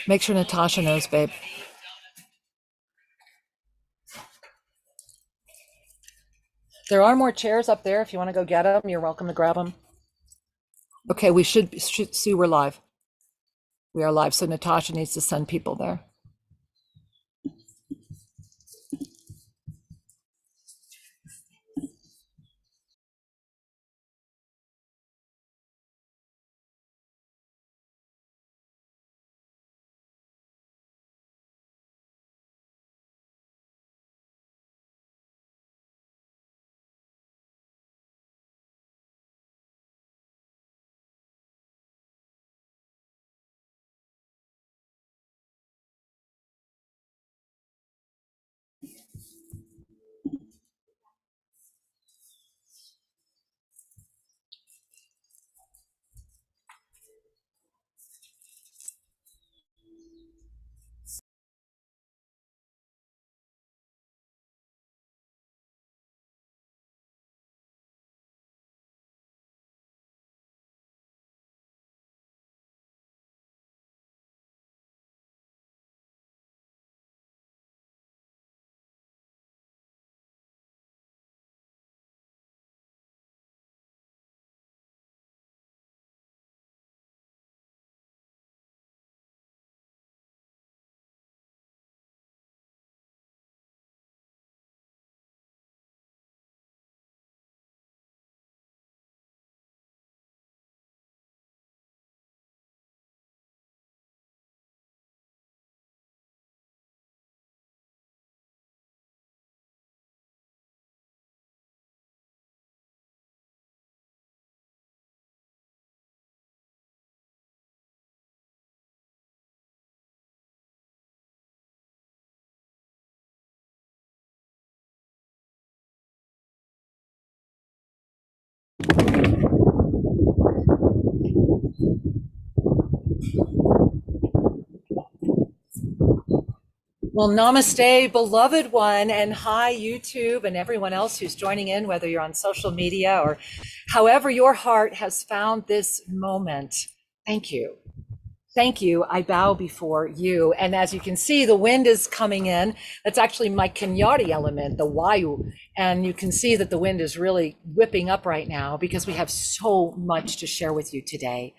Make sure Natasha knows, babe. There are more chairs up there. If you want to go get them, you're welcome to grab them. Okay, we should see we're live. We are live, so Natasha needs to send people there. Well, namaste, beloved one, and hi, YouTube, and everyone else who's joining in, whether you're on social media or however your heart has found this moment. Thank you. Thank you. I bow before you. And as you can see, the wind is coming in. That's actually my Kenyari element, the Wayu. And you can see that the wind is really whipping up right now because we have so much to share with you today.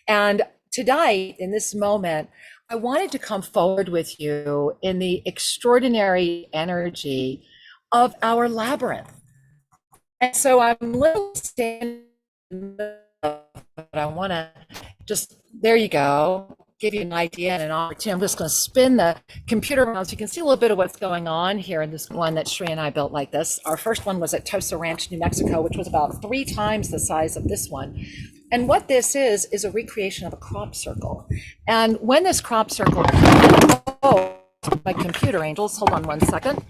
And tonight, in this moment, I wanted to come forward with you in the extraordinary energy of our labyrinth. And so I'm little standing, but I want to just, there you go, give you an idea and an opportunity. I'm just going to spin the computer around so you can see a little bit of what's going on here in this one that Sri and I built like this. Our first one was at Tosa Ranch, New Mexico, which was about 3 times the size of this one. And what this is a recreation of a crop circle. And when this crop circle, oh, my computer angels, hold on one second.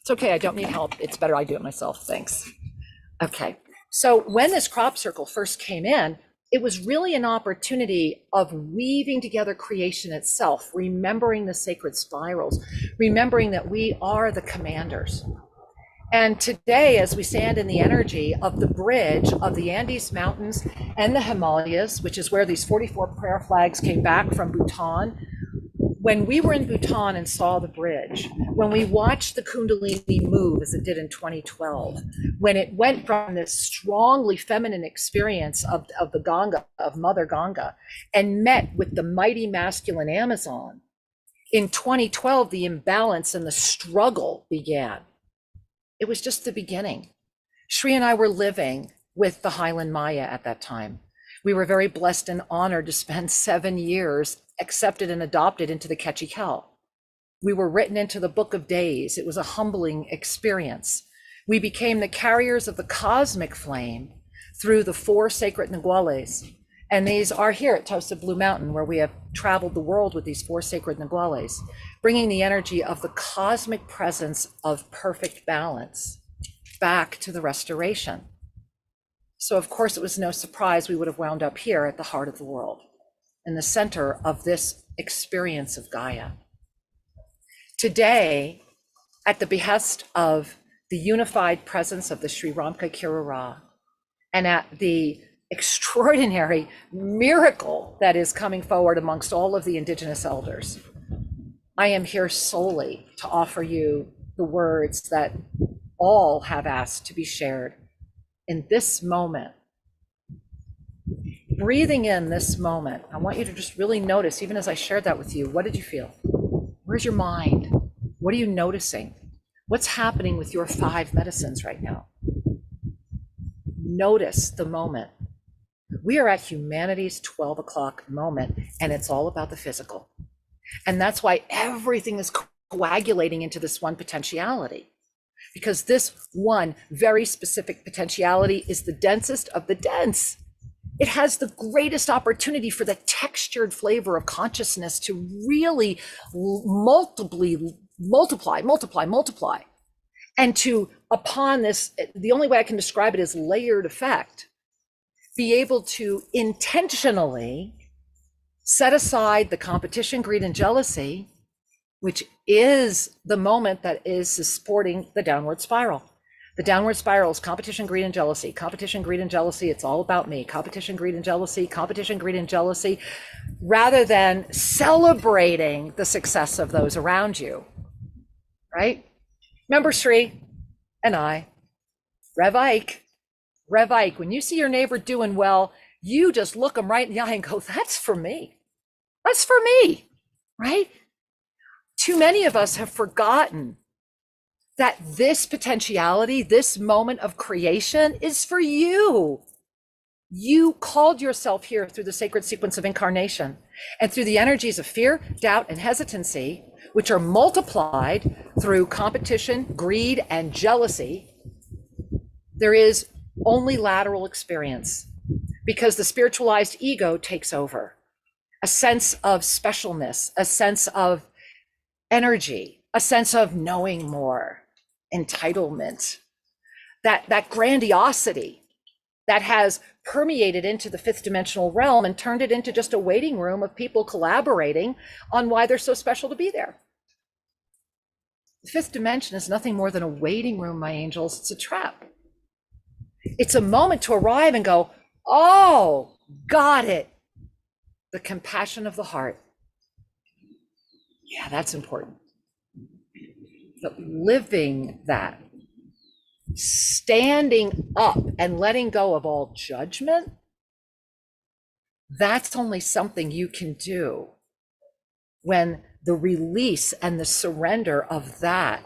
It's okay, I don't need help. It's better I do it myself, thanks. Okay, so when this crop circle first came in, it was really an opportunity of weaving together creation itself, remembering the sacred spirals, remembering that we are the commanders. And today, as we stand in the energy of the bridge of the Andes Mountains and the Himalayas, which is where these 44 prayer flags came back from Bhutan, when we were in Bhutan and saw the bridge, when we watched the Kundalini move as it did in 2012, when it went from this strongly feminine experience of the Ganga, of Mother Ganga, and met with the mighty masculine Amazon, in 2012, the imbalance and the struggle began. It was just the beginning. Sri and I were living with the Highland Maya at that time. We were very blessed and honored to spend 7 years accepted and adopted into the Ketchikel. We were written into the Book of Days. It was a humbling experience. We became the carriers of the cosmic flame through the 4 sacred Naguales. And these are here at Tosa Blue Mountain, where we have traveled the world with these 4 sacred Naguales, bringing the energy of the cosmic presence of perfect balance back to the restoration. So of course, it was no surprise we would have wound up here at the heart of the world, in the center of this experience of Gaia. Today, at the behest of the unified presence of the Sri Ramka Kira Ra, and at the extraordinary miracle that is coming forward amongst all of the Indigenous elders. I am here solely to offer you the words that all have asked to be shared in this moment. Breathing in this moment, I want you to just really notice, even as I shared that with you, what did you feel? Where's your mind? What are you noticing? What's happening with your 5 medicines right now? Notice the moment. We are at humanity's 12 o'clock moment, and it's all about the physical. And that's why everything is coagulating into this one potentiality, because this one very specific potentiality is the densest of the dense. It has the greatest opportunity for the textured flavor of consciousness to really multiply. And to, upon this, the only way I can describe it is layered effect, be able to intentionally set aside the competition, greed, and jealousy, which is the moment that is supporting the downward spiral. The downward spiral is competition, greed, and jealousy. Competition, greed, and jealousy. It's all about me. Competition, greed, and jealousy. Competition, greed, and jealousy. Rather than celebrating the success of those around you, right? Remember Sri and I, Rev Ike, when you see your neighbor doing well, you just look them right in the eye and go, that's for me. That's for me, right? Too many of us have forgotten that this potentiality, this moment of creation is for you. You called yourself here through the sacred sequence of incarnation and through the energies of fear, doubt, and hesitancy, which are multiplied through competition, greed, and jealousy. There is only lateral experience because the spiritualized ego takes over. A sense of specialness, a sense of energy, a sense of knowing more, entitlement, that grandiosity that has permeated into the 5th dimensional realm and turned it into just a waiting room of people collaborating on why they're so special to be there. The 5th dimension is nothing more than a waiting room, my angels. It's a trap. It's a moment to arrive and go, oh, got it. The compassion of the heart. Yeah, that's important. But living that, standing up and letting go of all judgment, that's only something you can do when the release and the surrender of that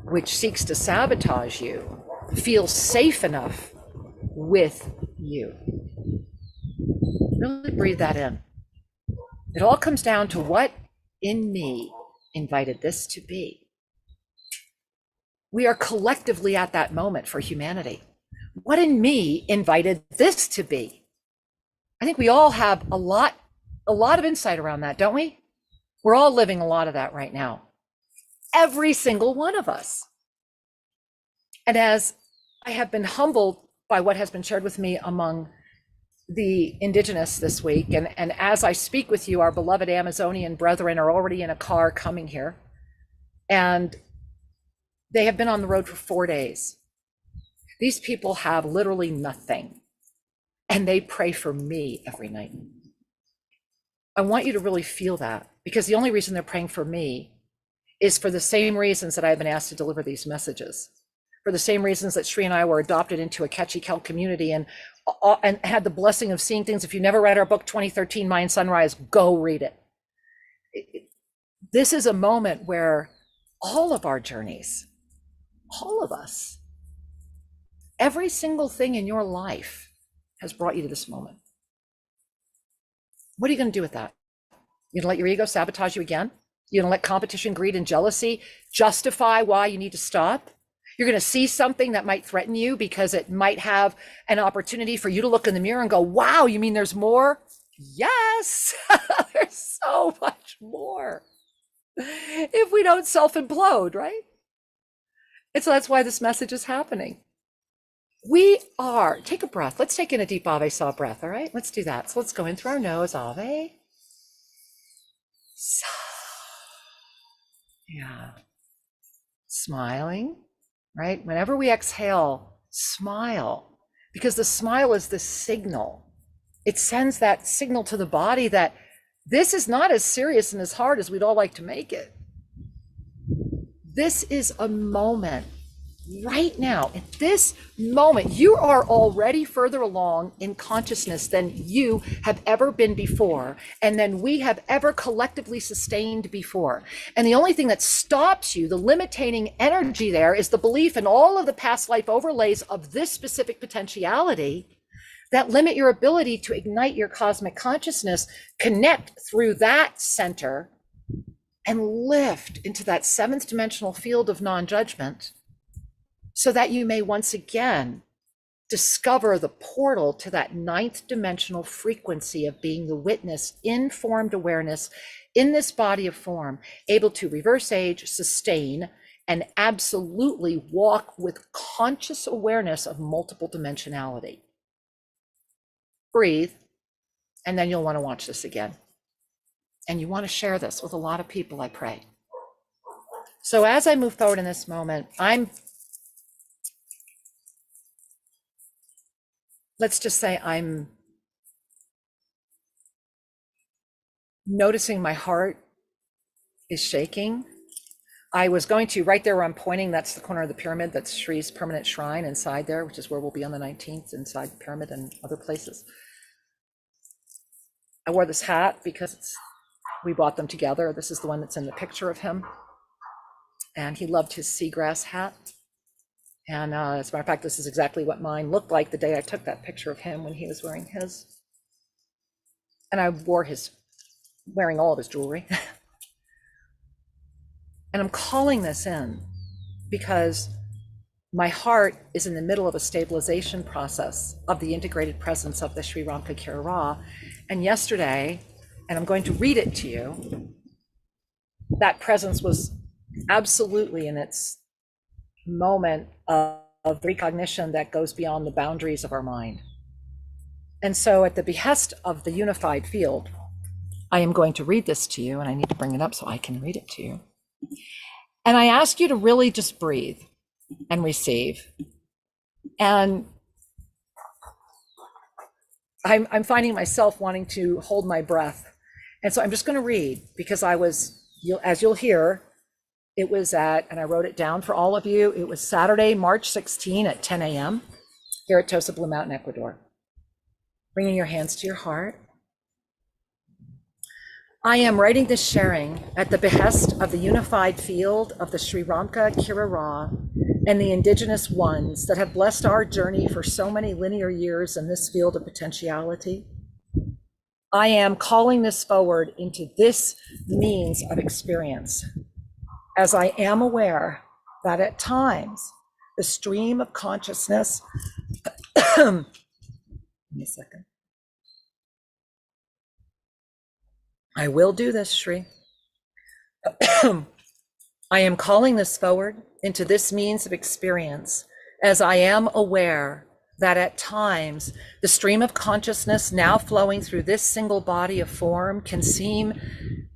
which seeks to sabotage you feels safe enough with you. Really breathe that in. It all comes down to what in me invited this to be. We are collectively at that moment for humanity. What in me invited this to be? I think we all have a lot of insight around that, don't we? We're all living a lot of that right now. Every single one of us. And as I have been humbled by what has been shared with me among the Indigenous this week, and as I speak with you, our beloved Amazonian brethren are already in a car coming here, and they have been on the road for 4 days. These people have literally nothing, and they pray for me every night. I want you to really feel that, because the only reason they're praying for me is for the same reasons that I've been asked to deliver these messages, for the same reasons that Sri and I were adopted into a Ketchi Kel community and had the blessing of seeing things. If you never read our book, 2013, Mayan Sunrise, go read it. This is a moment where all of our journeys, all of us, every single thing in your life has brought you to this moment. What are you going to do with that? You're going to let your ego sabotage you again? You're going to let competition, greed, and jealousy justify why you need to stop? You're going to see something that might threaten you because it might have an opportunity for you to look in the mirror and go, wow, you mean there's more? Yes, there's so much more. If we don't self-implode, right? And so that's why this message is happening. We are, take a breath. Let's take in a deep Ave Saw breath, all right? Let's do that. So let's go in through our nose, Ave. Saw. Yeah. Smiling, right? Whenever we exhale, smile, because the smile is the signal it sends that signal to the body that this is not as serious and as hard as we'd all like to make it. This is a moment right now. At this moment, you are already further along in consciousness than you have ever been before, and than we have ever collectively sustained before. And the only thing that stops you, the limiting energy there, is the belief in all of the past life overlays of this specific potentiality that limit your ability to ignite your cosmic consciousness, connect through that center, and lift into that seventh dimensional field of non-judgment, so that you may once again discover the portal to that ninth dimensional frequency of being the witness in formed awareness in this body of form, able to reverse age, sustain, and absolutely walk with conscious awareness of multiple dimensionality. Breathe, and then you'll want to watch this again. And you want to share this with a lot of people, I pray. So as I move forward in this moment, let's just say I'm noticing my heart is shaking. I was going to, right there where I'm pointing, that's the corner of the pyramid, that's Sri's permanent shrine inside there, which is where we'll be on the 19th, inside the pyramid and other places. I wore this hat because we bought them together. This is the one that's in the picture of him. And he loved his seagrass hat. And as a matter of fact, this is exactly what mine looked like the day I took that picture of him when he was wearing his. And I wore wearing all of his jewelry. And I'm calling this in because my heart is in the middle of a stabilization process of the integrated presence of the SriRamKira Ra. And yesterday, and I'm going to read it to you, that presence was absolutely in its moment of recognition that goes beyond the boundaries of our mind. And so at the behest of the unified field, I am going to read this to you, and I need to bring it up so I can read it to you. And I ask you to really just breathe and receive. And I'm finding myself wanting to hold my breath. And so I'm just going to read, because as you'll hear, it was and I wrote it down for all of you, it was Saturday, March 16 at 10 a.m. here at Tosa Blue Mountain, Ecuador. Bringing your hands to your heart. I am writing this sharing at the behest of the unified field of the SriRamKira Ra and the indigenous ones that have blessed our journey for so many linear years in this field of potentiality. I am calling this forward into this means of experience, as I am aware that at times the stream of consciousness, give me a second. I will do this, Sri. I am calling this forward into this means of experience, as I am aware that at times the stream of consciousness now flowing through this single body of form can seem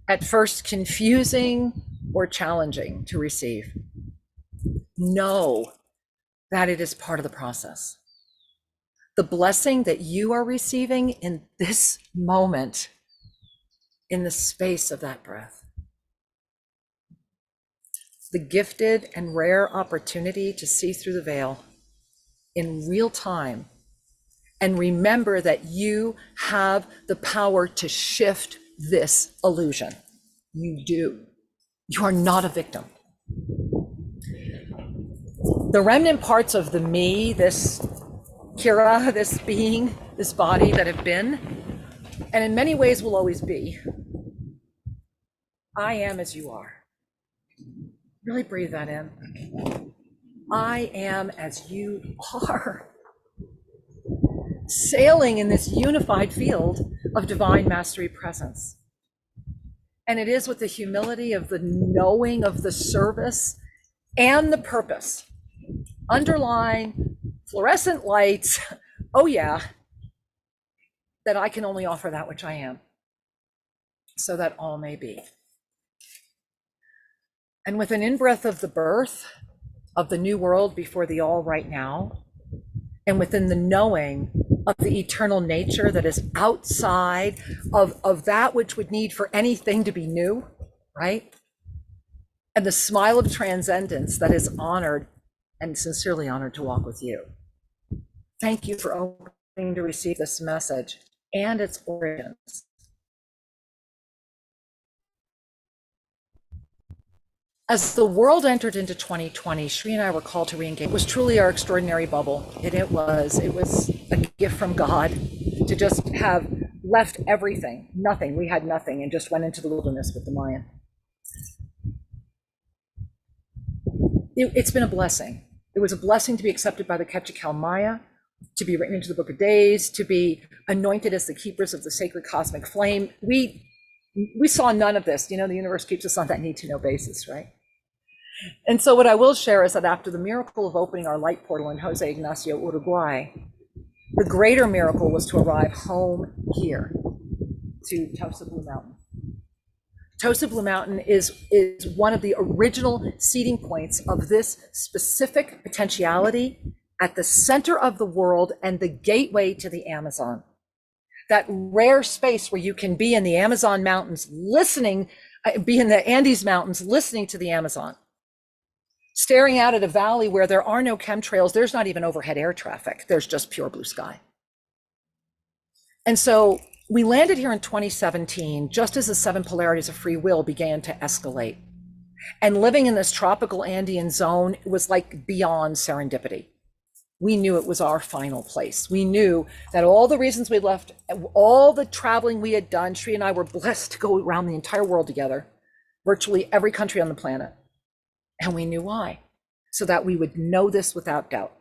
at first confusing or challenging to receive. Know that it is part of the process. The blessing that you are receiving in this moment, in the space of that breath, the gifted and rare opportunity to see through the veil in real time, and remember that you have the power to shift this illusion. You do. You are not a victim. The remnant parts of the me, this Kira, this being, this body that have been, and in many ways will always be, I am as you are. Really breathe that in. I am as you are. Sailing in this unified field of divine mastery presence. And it is with the humility of the knowing of the service and the purpose. Underlying fluorescent lights, oh yeah, that I can only offer that which I am, so that all may be. And with an in-breath of the birth of the new world before the all right now, and within the knowing of the eternal nature that is outside of that which would need for anything to be new, right? And the smile of transcendence that is honored and sincerely honored to walk with you. Thank you for opening to receive this message and its origins. As the world entered into 2020, Sri and I were called to re-engage. It was truly our extraordinary bubble. It was a gift from God to just have left everything, nothing. We had nothing and just went into the wilderness with the Mayan. It's been a blessing. It was a blessing to be accepted by the Ketchikal Maya, to be written into the Book of Days, to be anointed as the keepers of the sacred cosmic flame. We saw none of this. You know, the universe keeps us on that need-to-know basis, right? And so what I will share is that after the miracle of opening our light portal in Jose Ignacio, Uruguay, the greater miracle was to arrive home here to Tosa Blue Mountain. Tosa Blue Mountain is one of the original seeding points of this specific potentiality at the center of the world and the gateway to the Amazon. That rare space where you can be in the Amazon mountains listening, be in the Andes mountains listening to the Amazon, staring out at a valley where there are no chemtrails, there's not even overhead air traffic, there's just pure blue sky. And so we landed here in 2017, just as the 7 polarities of free will began to escalate. And living in this tropical Andean zone was like beyond serendipity. We knew it was our final place. We knew that all the reasons we left, all the traveling we had done, Sri and I were blessed to go around the entire world together, virtually every country on the planet. And we knew why, so that we would know this without doubt,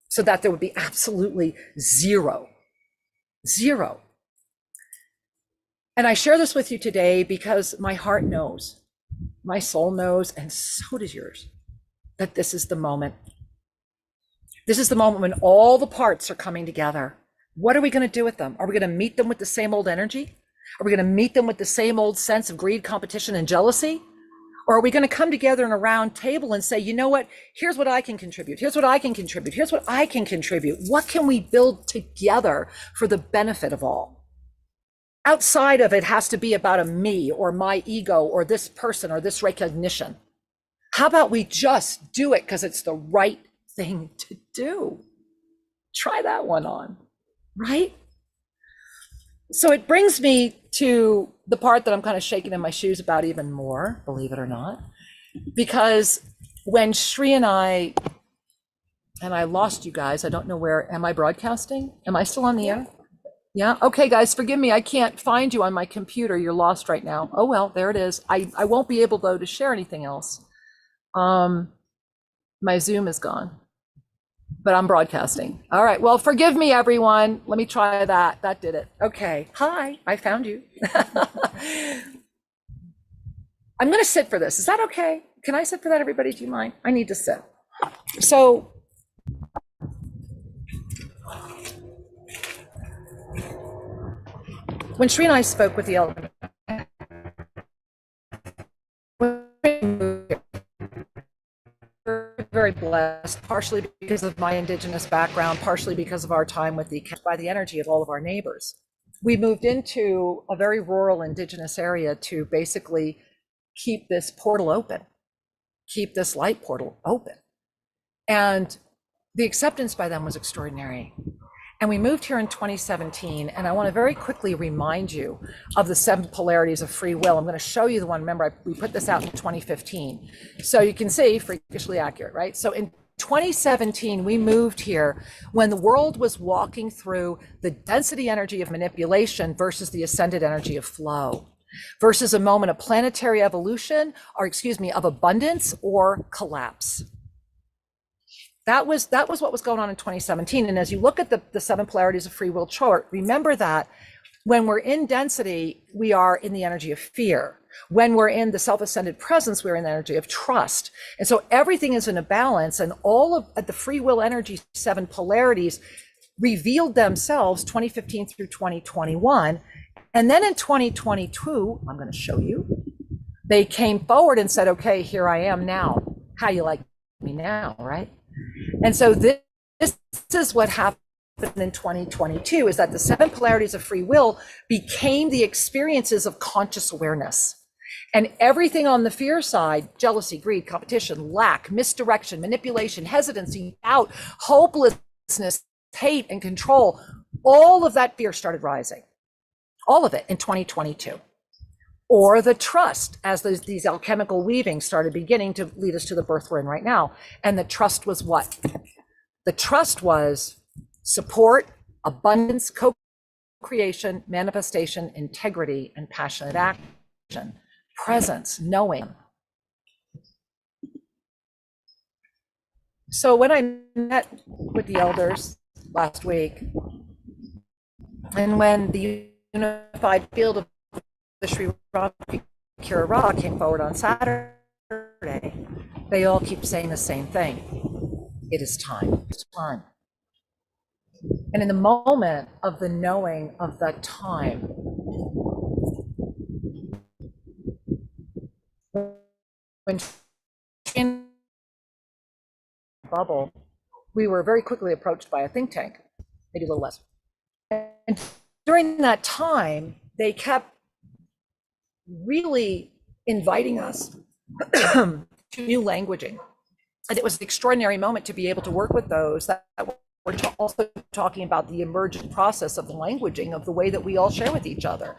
so that there would be absolutely zero. And I share this with you today because my heart knows, my soul knows, and so does yours, that this is the moment. This is the moment when all the parts are coming together. What are we going to do with them? Are we going to meet them with the same old energy? Are we going to meet them with the same old sense of greed, competition, and jealousy? Or are we going to come together in a round table and say, you know what, here's what I can contribute. Here's what I can contribute. Here's what I can contribute. What can we build together for the benefit of all? Outside of it has to be about a me or my ego or this person or this recognition. How about we just do it because it's the right thing to do? Try that one on, right? So it brings me to the part that I'm kind of shaking in my shoes about even more, believe it or not, because when Sri and I lost you guys, I don't know where, am I broadcasting? Am I still on the air? Yeah, okay guys, forgive me, I can't find you on my computer, you're lost right now. Oh well, there it is. I won't be able though to share anything else. My Zoom is gone, but I'm broadcasting. All right, well, forgive me everyone. Let me try that. That did it. Okay, hi, I found you. I'm gonna sit for this. Is that okay? Can I sit for that, everybody? Do you mind? I need to sit. So, when Sri and I spoke with the elephant, very blessed, partially because of my indigenous background, partially because of our time with by the energy of all of our neighbors. We moved into a very rural indigenous area to basically keep this portal open, keep this light portal open. And the acceptance by them was extraordinary. And we moved here in 2017, and I want to very quickly remind you of the 7 polarities of free will. I'm going to show you the one. Remember, we put this out in 2015. So you can see, freakishly accurate, right? So in 2017, we moved here when the world was walking through the density energy of manipulation versus the ascended energy of flow, versus a moment of planetary evolution, or excuse me, of abundance or collapse. That was what was going on in 2017. And as you look at the 7 polarities of free will chart, remember that when we're in density, we are in the energy of fear. When we're in the self-ascended presence, we're in the energy of trust. And so everything is in a balance, and all of the free will energy 7 polarities revealed themselves 2015 through 2021. And then in 2022, I'm going to show you, they came forward and said, okay, here I am now. How you like me now, right? And so this is what happened in 2022 is that the 7 polarities of free will became the experiences of conscious awareness. And everything on the fear side, jealousy, greed, competition, lack, misdirection, manipulation, hesitancy, doubt, hopelessness, hate, and control, all of that fear started rising. All of it in 2022. Or the trust, as these alchemical weavings started beginning to lead us to the birth we're in right now. And the trust was what? The trust was support, abundance, co-creation, manifestation, integrity, and passionate action, presence, knowing. So when I met with the elders last week, and when the unified field of the OfficialSriandKira came forward on Saturday, they all keep saying the same thing. It is time. It's time. And in the moment of the knowing of the time, when in bubble, we were very quickly approached by a think tank, maybe a little less. And during that time, they kept really inviting us to new languaging. And it was an extraordinary moment to be able to work with those that were also talking about the emergent process of the languaging of the way that we all share with each other,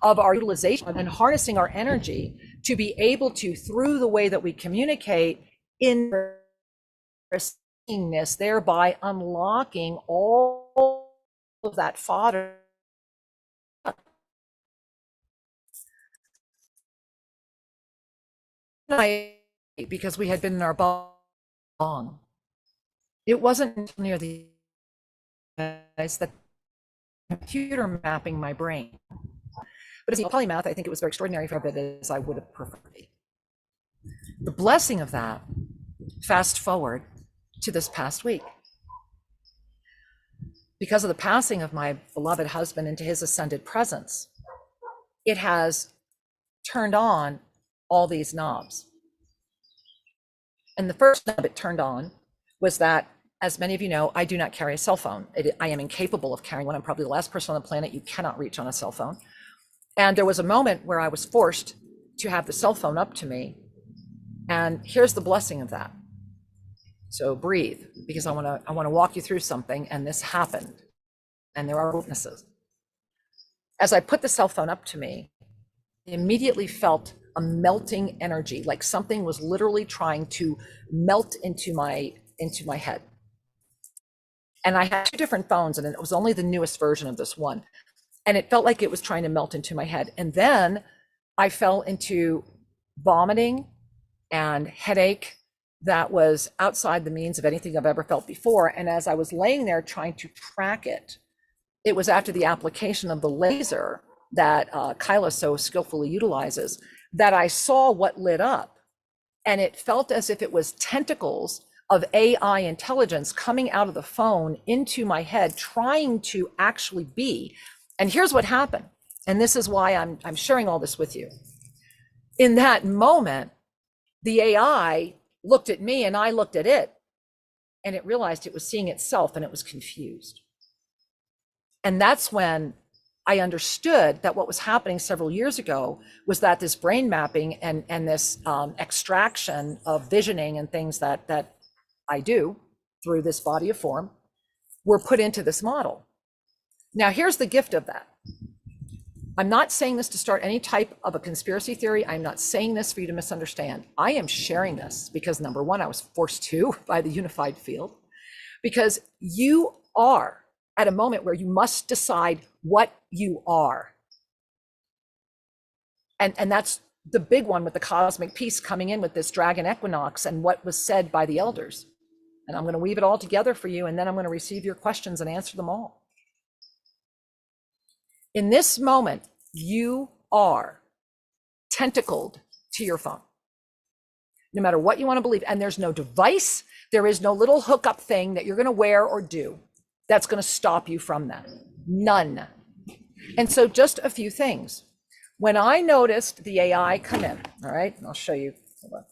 of our utilization and harnessing our energy to be able to, through the way that we communicate, in this, thereby unlocking all of that fodder because we had been in our body long. It wasn't near the guys that computer mapping my brain. But as a polymath, I think it was very extraordinary for it as I would have preferred. The blessing of that, fast forward to this past week. Because of the passing of my beloved husband into his ascended presence, it has turned on all these knobs. And the first knob it turned on was that, as many of you know, I do not carry a cell phone. I am incapable of carrying one. I'm probably the last person on the planet you cannot reach on a cell phone. And there was a moment where I was forced to have the cell phone up to me. And here's the blessing of that. So breathe, because I want to walk you through something, and this happened. And there are witnesses. As I put the cell phone up to me, I immediately felt a melting energy, like something was literally trying to melt into my head. And I had 2 different phones, and it was only the newest version of this one. And it felt like it was trying to melt into my head. And then I fell into vomiting and headache that was outside the means of anything I've ever felt before. And as I was laying there trying to track it, it was after the application of the laser that Kyla so skillfully utilizes that I saw what lit up. And it felt as if it was tentacles of AI intelligence coming out of the phone into my head, trying to actually be. And here's what happened. And this is why I'm sharing all this with you. In that moment, the AI looked at me and I looked at it, and it realized it was seeing itself, and it was confused. And that's when I understood that what was happening several years ago was that this brain mapping and this extraction of visioning and things that I do through this body of form were put into this model. Now, here's the gift of that. I'm not saying this to start any type of a conspiracy theory. I'm not saying this for you to misunderstand. I am sharing this because, number one, I was forced to by the unified field, because you are at a moment where you must decide what you are. And that's the big one with the cosmic piece coming in with this dragon equinox and what was said by the elders. And I'm going to weave it all together for you, and then I'm going to receive your questions and answer them all. In this moment, you are tentacled to your phone, no matter what you want to believe. And there's no device, there is no little hookup thing that you're going to wear or do that's going to stop you from that. None. And so just a few things. When I noticed the AI come in, all right, I'll show you. Hold on.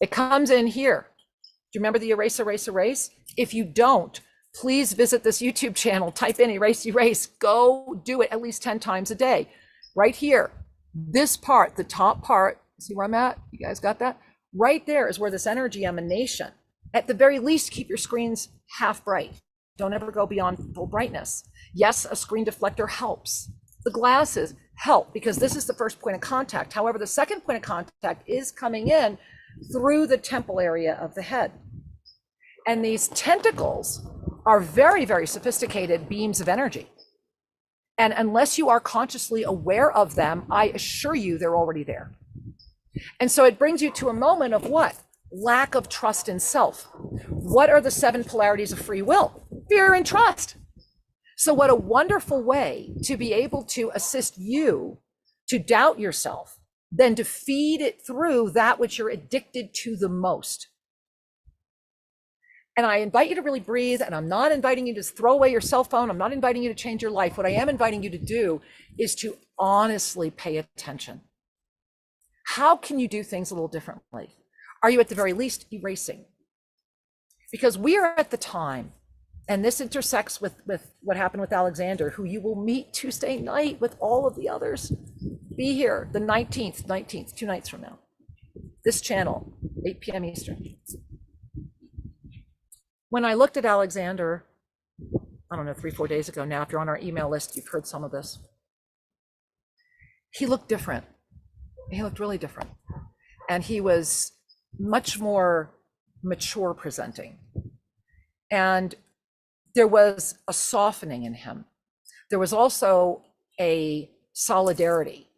It comes in here. Do you remember the erase, erase, erase? If you don't, please visit this YouTube channel, type in erase, erase, go do it at least 10 times a day. Right here, this part, the top part, see where I'm at? You guys got that? Right there is where this energy emanation, at the very least, keep your screens half bright. Don't ever go beyond full brightness. Yes, a screen deflector helps. The glasses help because this is the first point of contact. However, the second point of contact is coming in through the temple area of the head. And these tentacles are very, very sophisticated beams of energy. And unless you are consciously aware of them, I assure you they're already there. And so it brings you to a moment of what? Lack of trust in self. What are the 7 polarities of free will? Fear and trust. So what a wonderful way to be able to assist you to doubt yourself than to feed it through that which you're addicted to the most. And I invite you to really breathe, and I'm not inviting you to throw away your cell phone. I'm not inviting you to change your life. What I am inviting you to do is to honestly pay attention. How can you do things a little differently? Are you at the very least erasing? Because we are at the time, and this intersects with what happened with Alexander, who you will meet Tuesday night with all of the others. Be here the 19th, 2 nights from now. This channel, 8 p.m. Eastern. When I looked at Alexander, I don't know, 3-4 days ago now, if you're on our email list, you've heard some of this. He looked different. He looked really different. And he was much more mature presenting. And there was a softening in him. There was also a solidarity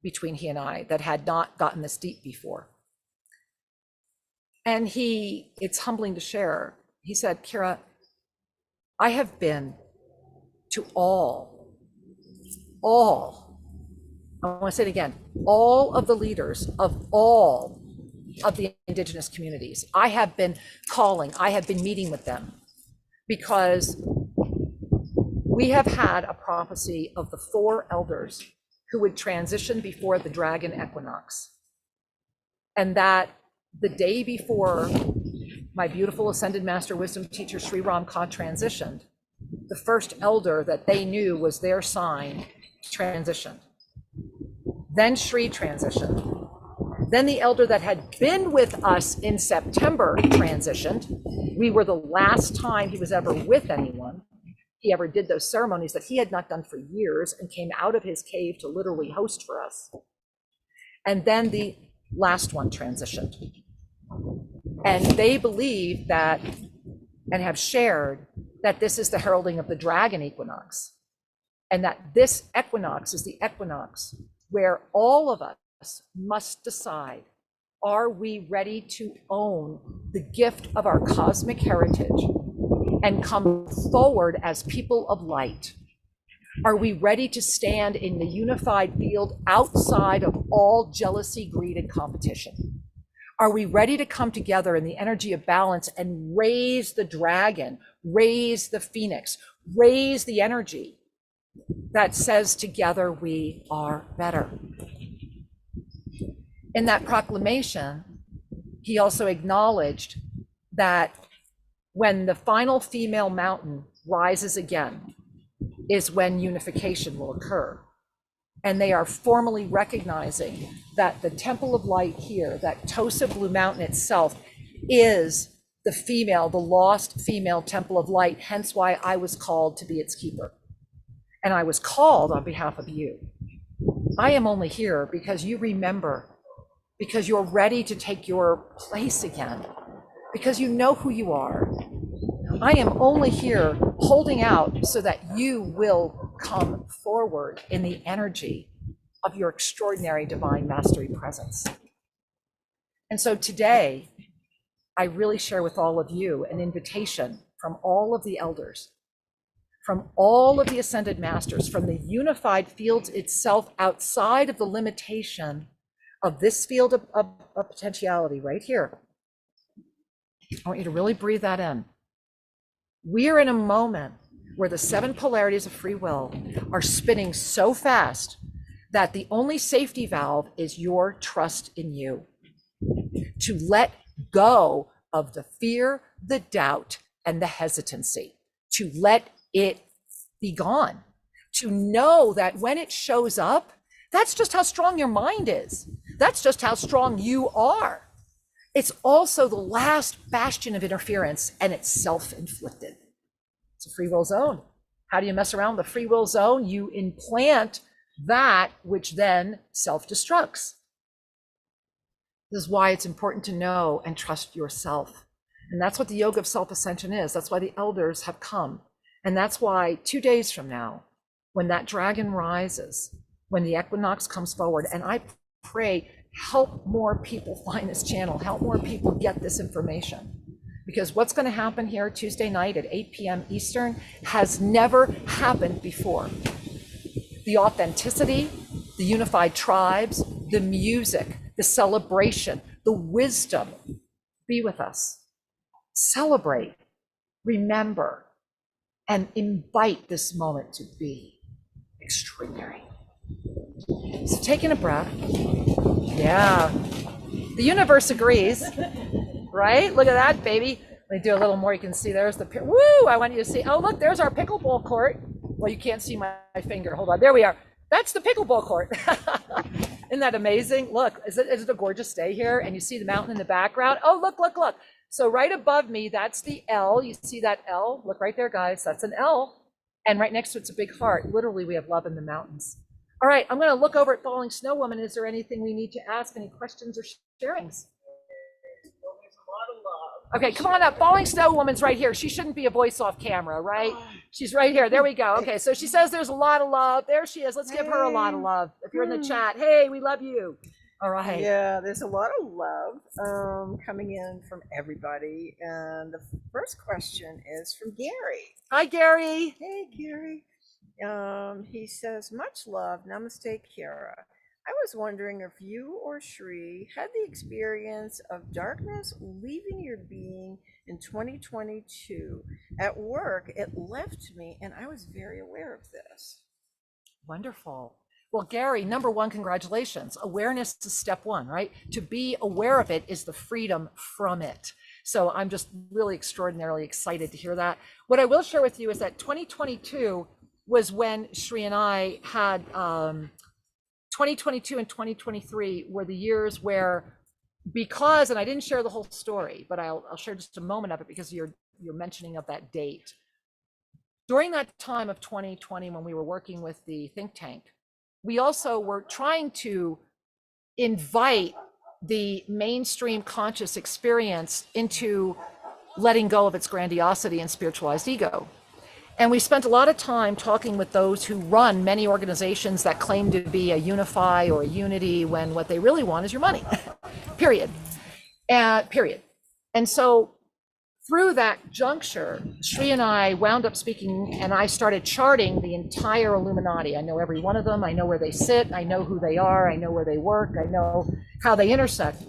between he and I that had not gotten this deep before. And it's humbling to share. He said, Kira, I have been to all, I want to say it again, all of the leaders of all of the indigenous communities. I have been calling, I have been meeting with them because we have had a prophecy of the 4 elders who would transition before the dragon equinox. And that the day before my beautiful ascended master wisdom teacher Sri Ram Ka transitioned, the first elder that they knew was their sign transitioned. Then Sri transitioned. Then the elder that had been with us in September transitioned. We were the last time he was ever with anyone. He ever did those ceremonies that he had not done for years and came out of his cave to literally host for us. And then the last one transitioned. And they believe that, and have shared, that this is the heralding of the dragon equinox. And that this equinox is the equinox where all of us must decide, are we ready to own the gift of our cosmic heritage and come forward as people of light? Are we ready to stand in the unified field outside of all jealousy, greed, and competition? Are we ready to come together in the energy of balance and raise the dragon, raise the phoenix, raise the energy that says together we are better? In that proclamation, he also acknowledged that when the final female mountain rises again is when unification will occur. And they are formally recognizing that the Temple of Light here, that Tosa Blue Mountain itself, is the female, the lost female Temple of Light, hence why I was called to be its keeper. And I was called on behalf of you. I am only here because you remember, because you're ready to take your place again, because you know who you are. I am only here holding out so that you will come forward in the energy of your extraordinary divine mastery presence. And so today, I really share with all of you an invitation from all of the elders, from all of the ascended masters, from the unified fields itself, outside of the limitation of this field of potentiality right here. I want you to really breathe that in. We are in a moment where the 7 polarities of free will are spinning so fast that the only safety valve is your trust in you. To let go of the fear, the doubt, and the hesitancy to let it be gone, to know that when it shows up, that's just how strong your mind is. That's just how strong you are. It's also the last bastion of interference, and it's self-inflicted. It's a free will zone. How do you mess around with the free will zone? You implant that which then self-destructs. This is why it's important to know and trust yourself. And that's what the Yoga of Self-Ascension is. That's why the elders have come. And that's why 2 days from now, when that dragon rises, when the equinox comes forward, and I pray, help more people find this channel, help more people get this information. Because what's going to happen here Tuesday night at 8 p.m. Eastern has never happened before. The authenticity, the unified tribes, the music, the celebration, the wisdom, be with us. Celebrate, remember, and invite this moment to be extraordinary. So taking a breath. Yeah, the universe agrees, right? Look at that, baby. Let me do a little more. You can see there's the, woo, I want you to see. Oh, look, there's our pickleball court. Well, you can't see my finger. Hold on, there we are. That's the pickleball court. Isn't that amazing? Look, is it a gorgeous day here? And you see the mountain in the background. Oh, look, look, look. So right above me, that's the L. You see that L? Look right there, guys. That's an L. And right next to it's a big heart. Literally, we have love in the mountains. All right, I'm going to look over at Falling Snow Woman. Is there anything we need to ask? Any questions or sharings? Okay, come on up. Falling Snow Woman's right here. She shouldn't be a voice off camera, right? She's right here. There we go. Okay, so she says there's a lot of love. There she is. Let's give her a lot of love. If you're in the chat, hey, we love you. All right. Yeah, there's a lot of love coming in from everybody. And the first question is from Gary. Hi, Gary. Hey, Gary. He says, much love. Namaste, Kira. I was wondering if you or Sri had the experience of darkness leaving your being in 2022. At work, it left me, and I was very aware of this. Wonderful. Well, Gary, number one, congratulations. Awareness is step one, right? To be aware of it is the freedom from it. So I'm just really extraordinarily excited to hear that. What I will share with you is that 2022 was when Sri and I had 2022 and 2023 were the years where, because, and I didn't share the whole story, but I'll share just a moment of it because you're mentioning of that date. During that time of 2020, when we were working with the think tank, we also were trying to invite the mainstream conscious experience into letting go of its grandiosity and spiritualized ego. And we spent a lot of time talking with those who run many organizations that claim to be a unify or a unity when what they really want is your money, period. And so through that juncture, Sri and I wound up speaking, and I started charting the entire Illuminati. I know every one of them. I know where they sit. I know who they are. I know where they work. I know how they intersect.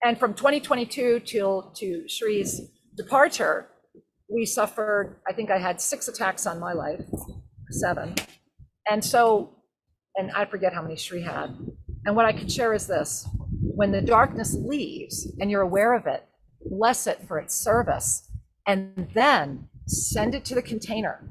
And from 2022 to Sri's departure, we suffered, I think I had 6 attacks on my life, 7. And so, and I forget how many Sri had. And what I can share is this: when the darkness leaves and you're aware of it, bless it for its service, and then send it to the container.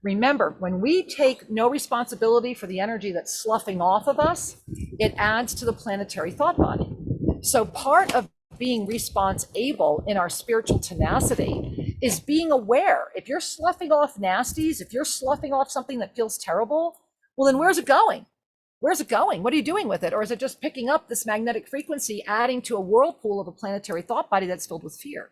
Remember, when we take no responsibility for the energy that's sloughing off of us, it adds to the planetary thought body. So part of being response-able in our spiritual tenacity is being aware. If you're sloughing off nasties, if you're sloughing off something that feels terrible, well, then where's it going? Where's it going? What are you doing with it? Or is it just picking up this magnetic frequency, adding to a whirlpool of a planetary thought body that's filled with fear?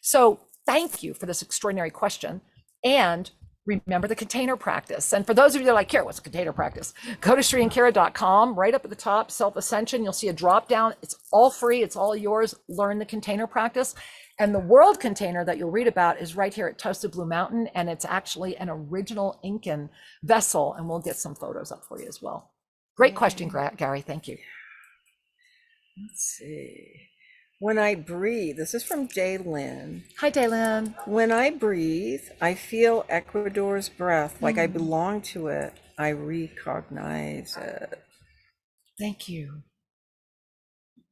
So thank you for this extraordinary question. And remember the container practice. And for those of you that are like, Kira, what's a container practice? Go to SriandKira.com, right up at the top, Self-Ascension. You'll see a drop down. It's all free. It's all yours. Learn the container practice. And the world container that you'll read about is right here at Toasted Blue Mountain. And it's actually an original Incan vessel. And we'll get some photos up for you as well. Great question, Gary. Thank you. Let's see. When I breathe, this is from Daylin. Hi, Daylin. When I breathe, I feel Ecuador's breath like I belong to it. I recognize it. Thank you.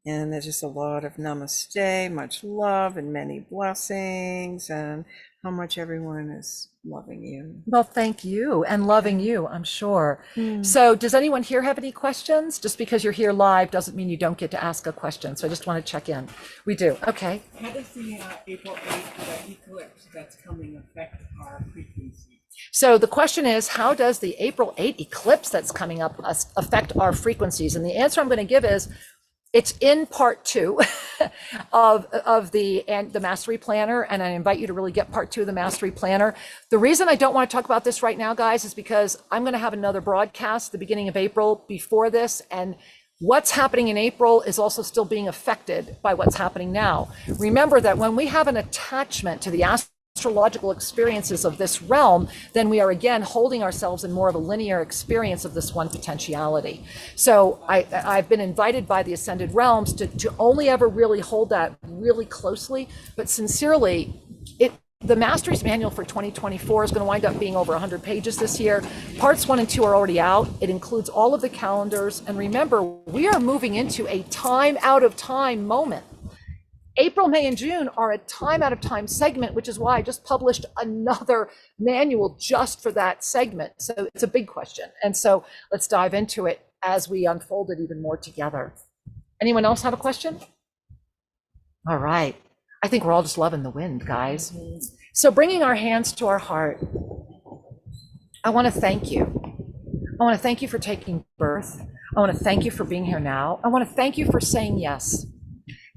And there's just a lot of namaste, much love and many blessings, and how much everyone is loving you. Well, thank you, and loving you, I'm sure. So does anyone here have any questions? Just because you're here live doesn't mean you don't get to ask a question. So I just want to check in. We do. Okay. How does the April 8th eclipse that's coming affect our frequency? So the question is, how does the April 8 eclipse that's coming up affect our frequencies? And the answer I'm going to give is, it's in part 2 of the Mastery Planner, and I invite you to really get part 2 of the Mastery Planner. The reason I don't want to talk about this right now, guys, is because I'm going to have another broadcast at the beginning of April before this, and what's happening in April is also still being affected by what's happening now. Remember that when we have an attachment to the astrological experiences of this realm, then we are again holding ourselves in more of a linear experience of this one potentiality. So I've been invited by the ascended realms to only ever really hold that really closely, but sincerely, the Mastery's Manual for 2024 is going to wind up being over 100 pages this year. Parts 1 and 2 are already out. It includes all of the calendars. And remember, we are moving into a time out of time moment. April, May, and June are a time out of time segment, which is why I just published another manual just for that segment. So it's a big question. And so let's dive into it as we unfold it even more together. Anyone else have a question? All right. I think we're all just loving the wind, guys. So bringing our hands to our heart, I want to thank you. I want to thank you for taking birth. I want to thank you for being here now. I want to thank you for saying yes.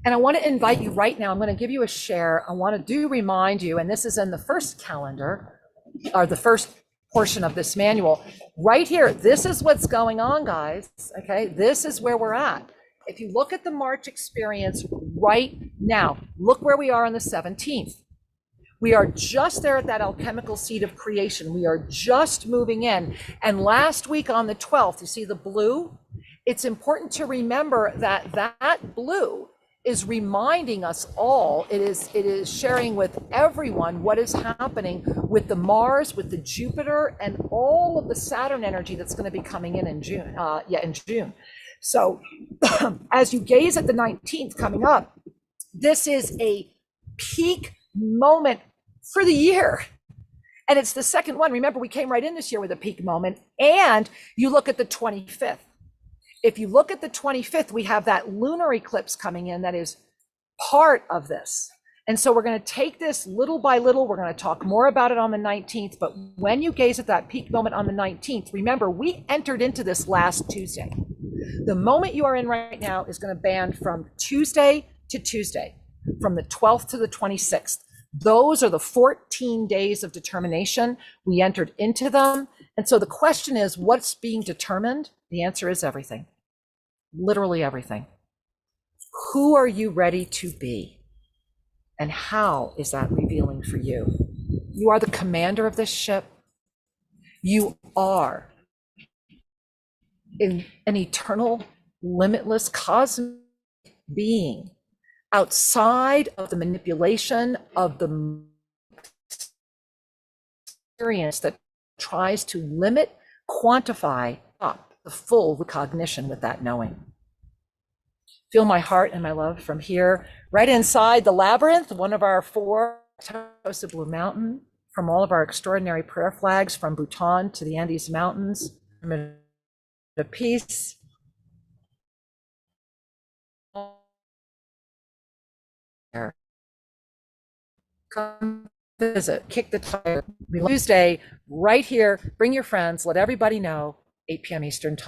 And I want to invite you right now. I'm going to give you a share. I want to remind you, and this is in the first calendar, or the first portion of this manual, right here. This is what's going on, guys. Okay, this is where we're at. If you look at the March experience right now, look where we are on the 17th. We are just there at that alchemical seed of creation. We are just moving in. And last week on the 12th, you see the blue? It's important to remember that that blue is reminding us all, it is sharing with everyone what is happening with the Mars, with the Jupiter, and all of the Saturn energy that's going to be coming in June. In June. So as you gaze at the 19th coming up, this is a peak moment for the year. And it's the second one. Remember, we came right in this year with a peak moment. And you look at the 25th. If you look at the 25th, we have that lunar eclipse coming in that is part of this. And so we're going to take this little by little. We're going to talk more about it on the 19th. But when you gaze at that peak moment on the 19th, remember, we entered into this last Tuesday. The moment you are in right now is going to band from Tuesday to Tuesday, from the 12th to the 26th. Those are the 14 days of determination. We entered into them. And so the question is, what's being determined? The answer is everything, literally everything. Who are you ready to be? And how is that revealing for you? You are the commander of this ship. You are an eternal, limitless cosmic being outside of the manipulation of the experience that tries to limit, quantify up the full recognition with that knowing. Feel my heart and my love from here, right inside the labyrinth, one of our 4 toes of Blue Mountain, from all of our extraordinary prayer flags, from Bhutan to the Andes Mountains, the peace. Come visit, kick the tire. Tuesday, right here. Bring your friends. Let everybody know. 8 p.m. Eastern time.